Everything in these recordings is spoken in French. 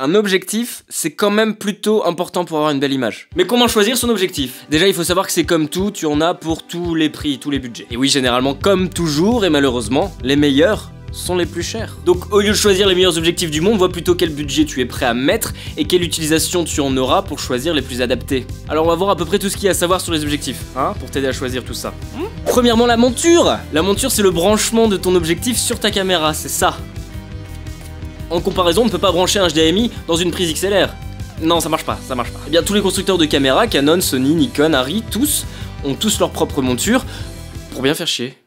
Un objectif, c'est quand même plutôt important pour avoir une belle image. Mais comment choisir son objectif? Déjà, il faut savoir que c'est comme tout, tu en as pour tous les prix, tous les budgets. Et oui, généralement, comme toujours, et malheureusement, les meilleurs sont les plus chers. Donc au lieu de choisir les meilleurs objectifs du monde, vois plutôt quel budget tu es prêt à mettre et quelle utilisation tu en auras pour choisir les plus adaptés. Alors on va voir à peu près tout ce qu'il y a à savoir sur les objectifs, hein, pour t'aider à choisir tout ça. Premièrement, la monture. La monture, c'est le branchement de ton objectif sur ta caméra, c'est ça. En comparaison, on ne peut pas brancher un HDMI dans une prise XLR. Non, ça marche pas, ça marche pas. Eh bien, tous les constructeurs de caméras, Canon, Sony, Nikon, Arri, tous, ont tous leur propre monture pour bien faire chier.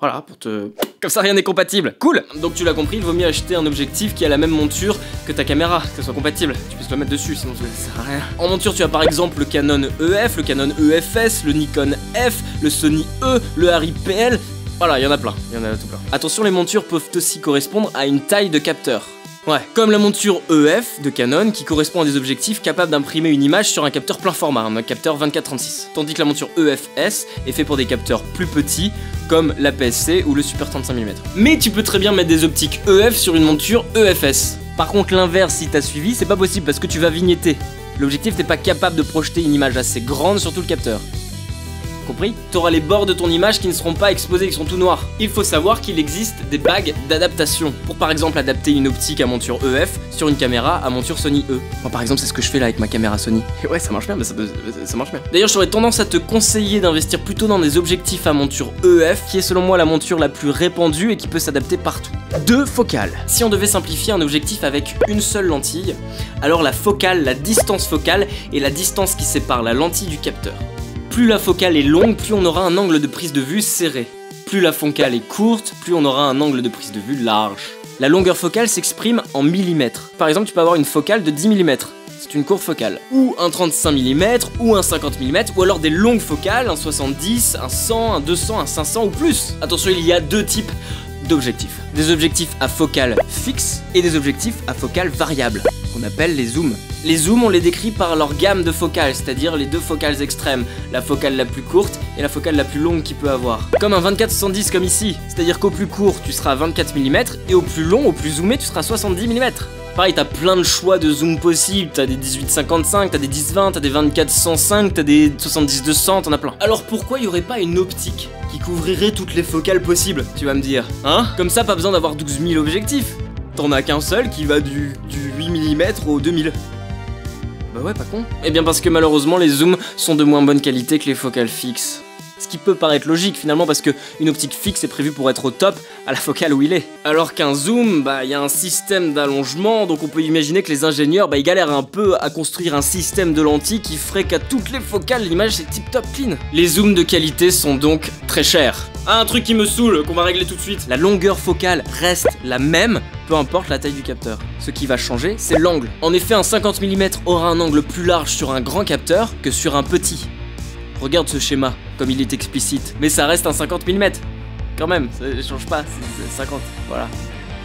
Voilà, pour te... Comme ça, rien n'est compatible. Cool. Donc tu l'as compris, il vaut mieux acheter un objectif qui a la même monture que ta caméra, que ça soit compatible. Tu puisses le mettre dessus, sinon ça sert à rien. En monture, tu as par exemple le Canon EF, le Canon EFS, le Nikon F, le Sony E, le Arri PL... Voilà, il y en a plein, il y en a tout plein. Attention, les montures peuvent aussi correspondre à une taille de capteur. Ouais, comme la monture EF de Canon qui correspond à des objectifs capables d'imprimer une image sur un capteur plein format, un capteur 24-36. Tandis que la monture EFS est fait pour des capteurs plus petits comme l'APS-C ou le Super 35 mm. Mais tu peux très bien mettre des optiques EF sur une monture EFS. Par contre, l'inverse, si t'as suivi, c'est pas possible parce que tu vas vignetter. L'objectif n'est pas capable de projeter une image assez grande sur tout le capteur. Compris? T'auras les bords de ton image qui ne seront pas exposés, qui sont tout noirs. Il faut savoir qu'il existe des bagues d'adaptation pour par exemple adapter une optique à monture EF sur une caméra à monture Sony E. Moi par exemple c'est ce que je fais là avec ma caméra Sony. Et ouais ça marche bien, mais ça marche bien. D'ailleurs j'aurais tendance à te conseiller d'investir plutôt dans des objectifs à monture EF qui est selon moi la monture la plus répandue et qui peut s'adapter partout. 2 focales. Si on devait simplifier un objectif avec une seule lentille, alors la focale, la distance focale est la distance qui sépare la lentille du capteur. Plus la focale est longue, plus on aura un angle de prise de vue serré. Plus la focale est courte, plus on aura un angle de prise de vue large. La longueur focale s'exprime en millimètres. Par exemple, tu peux avoir une focale de 10 mm. C'est une courte focale. Ou un 35 mm, ou un 50 mm, ou alors des longues focales, un 70, un 100, un 200, un 500 ou plus. Attention, il y a 2 types d'objectifs. Des objectifs à focale fixe et des objectifs à focale variable, qu'on appelle les zooms. Les zooms, on les décrit par leur gamme de focales, c'est-à-dire les 2 focales extrêmes, la focale la plus courte et la focale la plus longue qu'il peut avoir. Comme un 24-70 comme ici, c'est-à-dire qu'au plus court, tu seras à 24 mm et au plus long, au plus zoomé, tu seras à 70 mm. Pareil, t'as plein de choix de zoom possibles, t'as des 18-55, t'as des 10-20, t'as des 24-105, t'as des 70-200, t'en as plein. Alors pourquoi il y aurait pas une optique qui couvrirait toutes les focales possibles, tu vas me dire, hein? Comme ça, pas besoin d'avoir 12 000 objectifs. T'en as qu'un seul qui va du 8 mm au 2000. Bah ouais, pas con. Eh bien parce que malheureusement, les zooms sont de moins bonne qualité que les focales fixes. Ce qui peut paraître logique finalement parce qu'une optique fixe est prévue pour être au top à la focale où il est. Alors qu'un zoom, bah il y a un système d'allongement, donc on peut imaginer que les ingénieurs, bah ils galèrent un peu à construire un système de lentilles qui ferait qu'à toutes les focales l'image c'est tip top clean. Les zooms de qualité sont donc très chers. Ah, un truc qui me saoule, qu'on va régler tout de suite. La longueur focale reste la même, peu importe la taille du capteur. Ce qui va changer, c'est l'angle. En effet, un 50 mm aura un angle plus large sur un grand capteur que sur un petit. Regarde ce schéma, comme il est explicite. Mais ça reste un 50 mm. Quand même, ça change pas, c'est 50, voilà.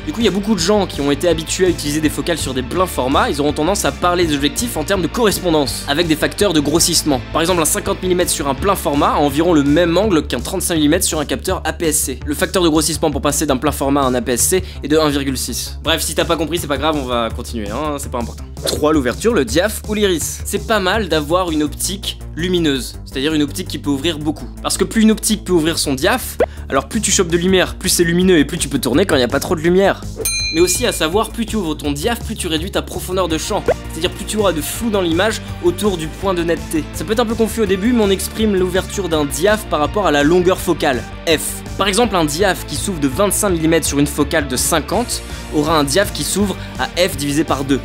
Du coup, il y a beaucoup de gens qui ont été habitués à utiliser des focales sur des pleins formats, ils auront tendance à parler des objectifs en termes de correspondance, avec des facteurs de grossissement. Par exemple, un 50 mm sur un plein format a environ le même angle qu'un 35 mm sur un capteur APS-C. Le facteur de grossissement pour passer d'un plein format à un APS-C est de 1,6. Bref, si t'as pas compris, c'est pas grave, on va continuer, hein, c'est pas important. 3. L'ouverture, le diaph ou l'iris. C'est pas mal d'avoir une optique lumineuse, c'est-à-dire une optique qui peut ouvrir beaucoup. Parce que plus une optique peut ouvrir son diaph, alors plus tu chopes de lumière, plus c'est lumineux et plus tu peux tourner quand il n'y a pas trop de lumière. Mais aussi à savoir, plus tu ouvres ton diaph, plus tu réduis ta profondeur de champ. C'est-à-dire plus tu auras de flou dans l'image autour du point de netteté. Ça peut être un peu confus au début, mais on exprime l'ouverture d'un diaph par rapport à la longueur focale, f. Par exemple, un diaph qui s'ouvre de 25 mm sur une focale de 50 aura un diaph qui s'ouvre à f divisé par 2.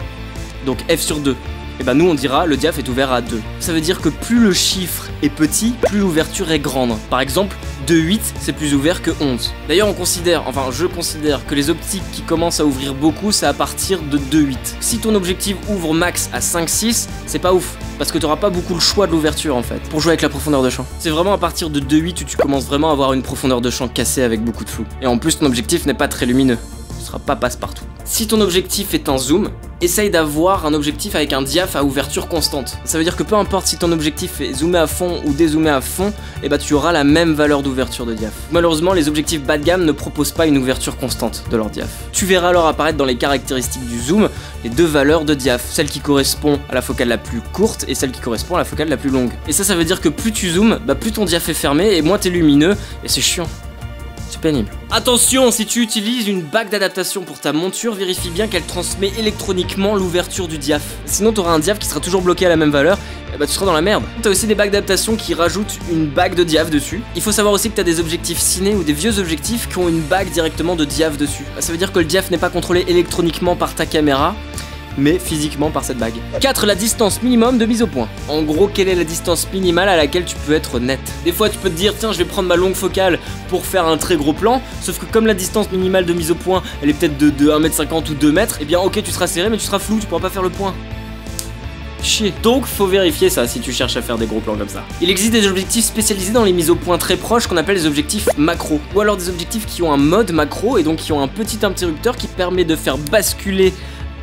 Donc f sur 2. Et bah nous on dira le diaph est ouvert à 2. Ça veut dire que plus le chiffre est petit, plus l'ouverture est grande. Par exemple, 2,8 c'est plus ouvert que 11. D'ailleurs on considère, enfin je considère que les optiques qui commencent à ouvrir beaucoup c'est à partir de 2,8. Si ton objectif ouvre max à 5,6, c'est pas ouf. Parce que t'auras pas beaucoup le choix de l'ouverture en fait, pour jouer avec la profondeur de champ. C'est vraiment à partir de 2,8 où tu commences vraiment à avoir une profondeur de champ cassée avec beaucoup de flou. Et en plus ton objectif n'est pas très lumineux. sera pas passe-partout. Si ton objectif est un zoom, essaye d'avoir un objectif avec un diaph à ouverture constante. Ça veut dire que peu importe si ton objectif est zoomé à fond ou dézoomé à fond, et bah tu auras la même valeur d'ouverture de diaph. Malheureusement, les objectifs bas de gamme ne proposent pas une ouverture constante de leur diaph. Tu verras alors apparaître dans les caractéristiques du zoom les deux valeurs de diaph, celle qui correspond à la focale la plus courte et celle qui correspond à la focale la plus longue. Et ça veut dire que plus tu zoomes, bah plus ton diaph est fermé et moins t'es lumineux, et c'est chiant. C'est pénible. Attention, si tu utilises une bague d'adaptation pour ta monture, vérifie bien qu'elle transmet électroniquement l'ouverture du diaph. Sinon t'auras un diaph qui sera toujours bloqué à la même valeur, et bah tu seras dans la merde. T'as aussi des bagues d'adaptation qui rajoutent une bague de diaph dessus. Il faut savoir aussi que t'as des objectifs ciné ou des vieux objectifs qui ont une bague directement de diaph dessus. Ça veut dire que le diaph n'est pas contrôlé électroniquement par ta caméra, mais physiquement par cette bague. 4. La distance minimum de mise au point. En gros, quelle est la distance minimale à laquelle tu peux être net? Des fois, tu peux te dire, tiens, je vais prendre ma longue focale pour faire un très gros plan, sauf que comme la distance minimale de mise au point, elle est peut-être de 1m50 ou 2 mètres, et bien ok, tu seras serré, mais tu seras flou, tu pourras pas faire le point. Chier. Donc faut vérifier ça si tu cherches à faire des gros plans comme ça. Il existe des objectifs spécialisés dans les mises au point très proches qu'on appelle les objectifs macro, ou alors des objectifs qui ont un mode macro et donc qui ont un petit interrupteur qui permet de faire basculer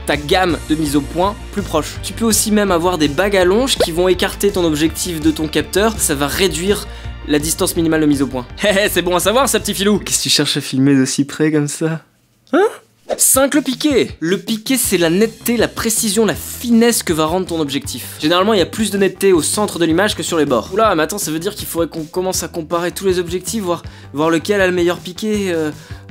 ta gamme de mise au point plus proche. Tu peux aussi même avoir des bagues à longe qui vont écarter ton objectif de ton capteur, ça va réduire la distance minimale de mise au point. Hé c'est bon à savoir ça petit filou. Qu'est-ce que tu cherches à filmer d'aussi près comme ça? Hein? 5. Le piqué. Le piqué, c'est la netteté, la précision, la finesse que va rendre ton objectif. Généralement, il y a plus de netteté au centre de l'image que sur les bords. Oula, mais attends, ça veut dire qu'il faudrait qu'on commence à comparer tous les objectifs, voir lequel a le meilleur piqué.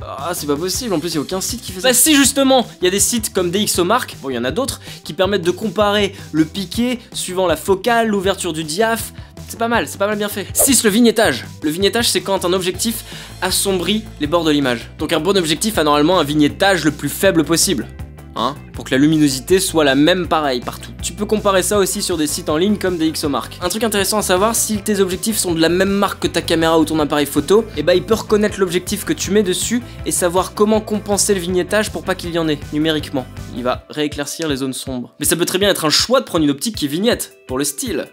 Ah, c'est pas possible, en plus, il n'y a aucun site qui fait ça. Bah si, justement, il y a des sites comme DxOMark, bon, il y en a d'autres, qui permettent de comparer le piqué suivant la focale, l'ouverture du diaph. C'est pas mal bien fait. 6. Le vignettage. Le vignettage, c'est quand un objectif assombrit les bords de l'image. Donc un bon objectif a normalement un vignettage le plus faible possible. Hein, pour que la luminosité soit la même pareil partout. Tu peux comparer ça aussi sur des sites en ligne comme DxOMark. Un truc intéressant à savoir, si tes objectifs sont de la même marque que ta caméra ou ton appareil photo, et bah il peut reconnaître l'objectif que tu mets dessus et savoir comment compenser le vignettage pour pas qu'il y en ait, numériquement. Il va rééclaircir les zones sombres. Mais ça peut très bien être un choix de prendre une optique qui vignette, pour le style.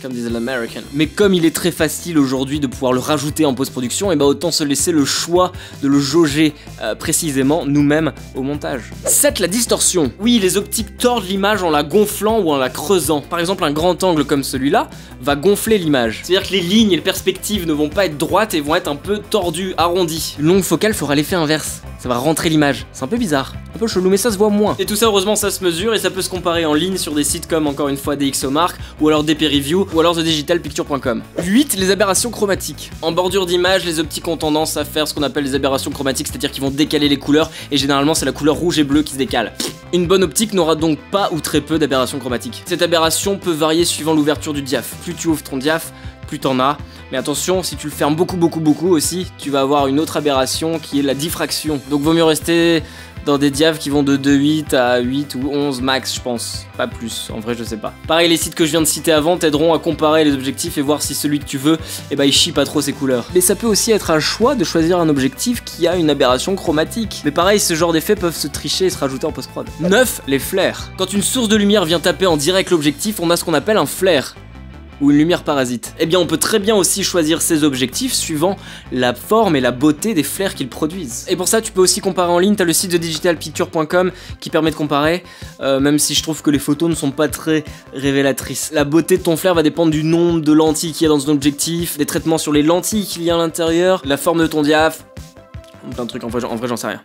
Comme disait l'American. Mais comme il est très facile aujourd'hui de pouvoir le rajouter en post-production, et bah autant se laisser le choix de le jauger précisément nous-mêmes au montage. 7. La distorsion. Oui, les optiques tordent l'image en la gonflant ou en la creusant. Par exemple, un grand angle comme celui-là va gonfler l'image. C'est-à-dire que les lignes et les perspectives ne vont pas être droites et vont être un peu tordues, arrondies. Une longue focale fera l'effet inverse. Ça va rentrer l'image. C'est un peu bizarre, un peu chelou, mais ça se voit moins. Et tout ça, heureusement, ça se mesure et ça peut se comparer en ligne sur des sites comme, encore une fois, DxOMark, ou alors DP Review, ou alors TheDigitalPicture.com. 8. Les aberrations chromatiques. En bordure d'image, les optiques ont tendance à faire ce qu'on appelle les aberrations chromatiques, c'est-à-dire qu'ils vont décaler les couleurs, et généralement, c'est la couleur rouge et bleue qui se décale. Une bonne optique n'aura donc pas ou très peu d'aberrations chromatiques. Cette aberration peut varier suivant l'ouverture du diaph. Plus tu ouvres ton diaph, plus t'en as. Mais attention, si tu le fermes beaucoup aussi, tu vas avoir une autre aberration qui est la diffraction. Donc vaut mieux rester dans des diaphs qui vont de 2.8 à 8 ou 11 max, je pense. Pas plus, en vrai je sais pas. Pareil, les sites que je viens de citer avant t'aideront à comparer les objectifs et voir si celui que tu veux, eh ben il chie pas trop ses couleurs. Mais ça peut aussi être un choix de choisir un objectif qui a une aberration chromatique. Mais pareil, ce genre d'effets peuvent se tricher et se rajouter en post-prod. 9. Les flares. Quand une source de lumière vient taper en direct l'objectif, on a ce qu'on appelle un flare. Ou une lumière parasite. Eh bien on peut très bien aussi choisir ses objectifs suivant la forme et la beauté des flares qu'ils produisent. Et pour ça tu peux aussi comparer en ligne, t'as le site de TheDigitalPicture.com qui permet de comparer, même si je trouve que les photos ne sont pas très révélatrices. La beauté de ton flare va dépendre du nombre de lentilles qu'il y a dans ton objectif, des traitements sur les lentilles qu'il y a à l'intérieur, la forme de ton diaph, plein de trucs, en vrai j'en sais rien.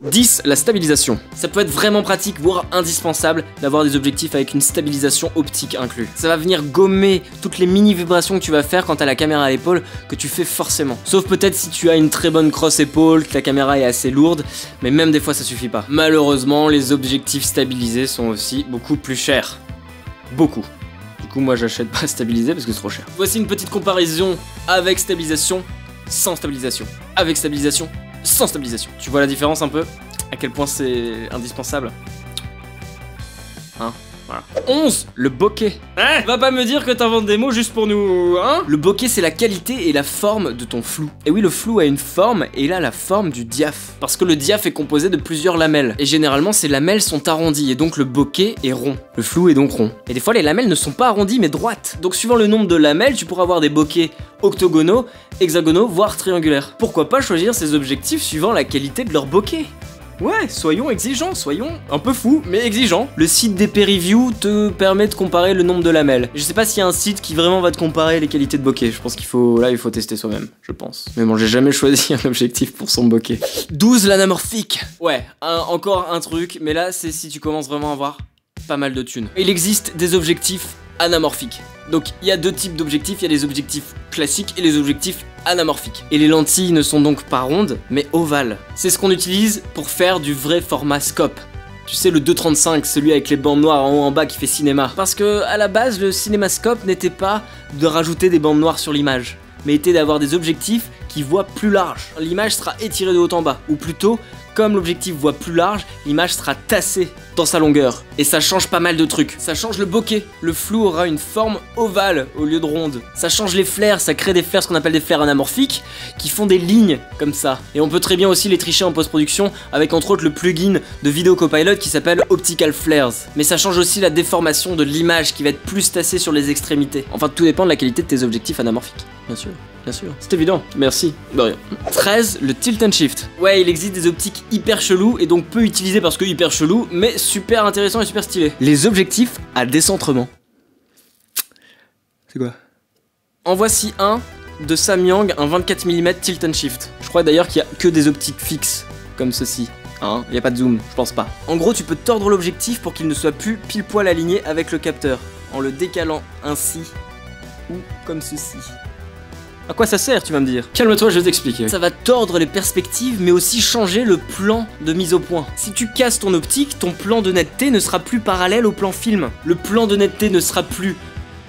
10. La stabilisation. Ça peut être vraiment pratique, voire indispensable, d'avoir des objectifs avec une stabilisation optique inclus. Ça va venir gommer toutes les mini vibrations que tu vas faire quand t'as la caméra à l'épaule, que tu fais forcément. Sauf peut-être si tu as une très bonne crosse épaule, que la caméra est assez lourde, mais même des fois ça suffit pas. Malheureusement, les objectifs stabilisés sont aussi beaucoup plus chers. Beaucoup. Du coup, moi j'achète pas stabilisé parce que c'est trop cher. Voici une petite comparaison avec stabilisation, sans stabilisation. Avec stabilisation, sans stabilisation. Tu vois la différence un peu? À quel point c'est indispensable? Hein? Voilà. 11. Le bokeh. Hein? Va pas me dire que t'inventes des mots juste pour nous, hein? Le bokeh, c'est la qualité et la forme de ton flou. Et oui, le flou a une forme, et il a la forme du diaph. Parce que le diaph est composé de plusieurs lamelles. Et généralement, ces lamelles sont arrondies, et donc le bokeh est rond. Le flou est donc rond. Et des fois, les lamelles ne sont pas arrondies, mais droites. Donc suivant le nombre de lamelles, tu pourras avoir des bokehs octogonaux, hexagonaux, voire triangulaires. Pourquoi pas choisir ces objectifs suivant la qualité de leur bokeh? Ouais, soyons exigeants, soyons un peu fous, mais exigeants. Le site DP Review te permet de comparer le nombre de lamelles. Je sais pas s'il y a un site qui vraiment va te comparer les qualités de bokeh. Je pense qu'il faut, là, il faut tester soi-même, je pense. Mais bon, j'ai jamais choisi un objectif pour son bokeh. 12, l'anamorphique. Ouais, encore un truc, mais là, c'est si tu commences vraiment à avoir pas mal de thunes. Il existe des objectifs anamorphiques. Donc il y a deux types d'objectifs, il y a les objectifs classiques et les objectifs anamorphiques. Et les lentilles ne sont donc pas rondes, mais ovales. C'est ce qu'on utilise pour faire du vrai format scope. Tu sais, le 2.35, celui avec les bandes noires en haut en bas qui fait cinéma. Parce que à la base, le cinémascope n'était pas de rajouter des bandes noires sur l'image, mais était d'avoir des objectifs qui voient plus large. L'image sera étirée de haut en bas, ou plutôt, comme l'objectif voit plus large, l'image sera tassée dans sa longueur. Et ça change pas mal de trucs. Ça change le bokeh. Le flou aura une forme ovale au lieu de ronde. Ça change les flares, ça crée des flares, ce qu'on appelle des flares anamorphiques, qui font des lignes comme ça. Et on peut très bien aussi les tricher en post-production avec entre autres le plugin de Video Copilot qui s'appelle Optical Flares. Mais ça change aussi la déformation de l'image qui va être plus tassée sur les extrémités. Enfin, tout dépend de la qualité de tes objectifs anamorphiques. Bien sûr. Bien sûr. C'est évident. Merci. De rien. 13. Le tilt and shift. Ouais, il existe des optiques hyper chelous et donc peu utilisées parce que hyper chelou, mais super intéressant et super stylé. Les objectifs à décentrement. C'est quoi? En voici un de Samyang, un 24 mm tilt and shift. Je crois d'ailleurs qu'il y a que des optiques fixes, comme ceci. Hein, y a pas de zoom, je pense pas. En gros, tu peux tordre l'objectif pour qu'il ne soit plus pile poil aligné avec le capteur, en le décalant ainsi, ou comme ceci. À quoi ça sert, tu vas me dire? Calme-toi, je vais t'expliquer. Ça va tordre les perspectives, mais aussi changer le plan de mise au point. Si tu casses ton optique, ton plan de netteté ne sera plus parallèle au plan film. Le plan de netteté ne sera plus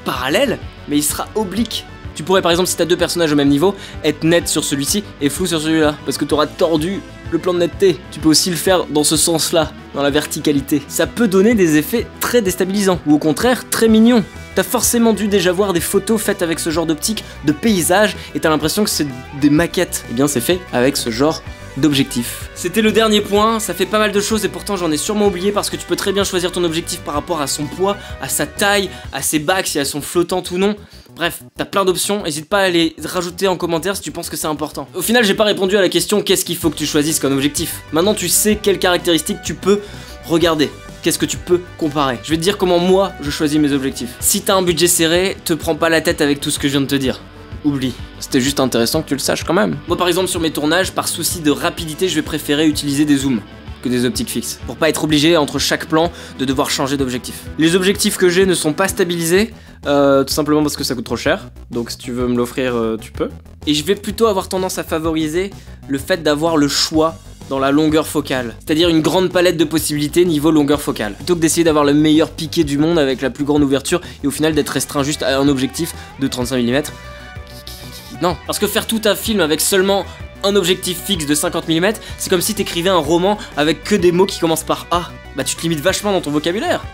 parallèle, mais il sera oblique. Tu pourrais par exemple, si t'as deux personnages au même niveau, être net sur celui-ci et flou sur celui-là, parce que t'auras tordu le plan de netteté. Tu peux aussi le faire dans ce sens-là, dans la verticalité. Ça peut donner des effets très déstabilisants, ou au contraire, très mignons. T'as forcément dû déjà voir des photos faites avec ce genre d'optique, de paysage, et t'as l'impression que c'est des maquettes. Eh bien c'est fait avec ce genre d'objectif. C'était le dernier point, ça fait pas mal de choses et pourtant j'en ai sûrement oublié parce que tu peux très bien choisir ton objectif par rapport à son poids, à sa taille, à ses bacs, si elles sont flottantes ou non. Bref, t'as plein d'options, n'hésite pas à les rajouter en commentaire si tu penses que c'est important. Au final, j'ai pas répondu à la question qu'est-ce qu'il faut que tu choisisses comme objectif. Maintenant tu sais quelles caractéristiques tu peux regarder. Qu'est-ce que tu peux comparer? Je vais te dire comment moi je choisis mes objectifs. Si t'as un budget serré, te prends pas la tête avec tout ce que je viens de te dire. Oublie. C'était juste intéressant que tu le saches quand même. Moi par exemple sur mes tournages, par souci de rapidité, je vais préférer utiliser des zooms que des optiques fixes. Pour pas être obligé entre chaque plan de devoir changer d'objectif. Les objectifs que j'ai ne sont pas stabilisés, tout simplement parce que ça coûte trop cher. Donc si tu veux me l'offrir, tu peux. Et je vais plutôt avoir tendance à favoriser le fait d'avoir le choix dans la longueur focale, c'est-à-dire une grande palette de possibilités niveau longueur focale, plutôt que d'essayer d'avoir le meilleur piqué du monde avec la plus grande ouverture et au final d'être restreint juste à un objectif de 35 mm. Non, parce que faire tout un film avec seulement un objectif fixe de 50 mm, c'est comme si t'écrivais un roman avec que des mots qui commencent par A. Bah tu te limites vachement dans ton vocabulaire.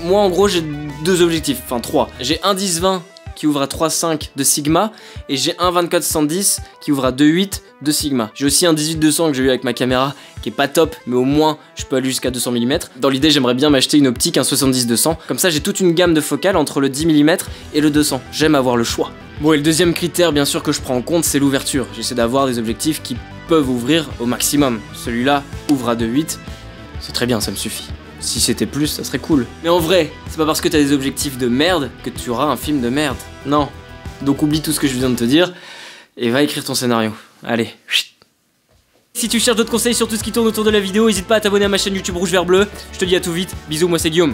Moi en gros j'ai deux objectifs, enfin trois. J'ai un 10-20 qui ouvre à 3.5 de sigma et j'ai un 24-110 qui ouvre à 2.8 de sigma. J'ai aussi un 18-200 que j'ai eu avec ma caméra qui est pas top, mais au moins je peux aller jusqu'à 200 mm. Dans l'idée j'aimerais bien m'acheter une optique, un 70-200, comme ça j'ai toute une gamme de focales entre le 10 mm et le 200. J'aime avoir le choix. Bon, et le deuxième critère bien sûr que je prends en compte, c'est l'ouverture. J'essaie d'avoir des objectifs qui peuvent ouvrir au maximum. Celui-là ouvre à 2.8, c'est très bien, ça me suffit. Si c'était plus, ça serait cool. Mais en vrai, c'est pas parce que t'as des objectifs de merde que tu auras un film de merde. Non. Donc oublie tout ce que je viens de te dire et va écrire ton scénario. Allez. Si tu cherches d'autres conseils sur tout ce qui tourne autour de la vidéo, n'hésite pas à t'abonner à ma chaîne YouTube Rouge Vert Bleu. Je te dis à tout vite. Bisous, moi c'est Guillaume.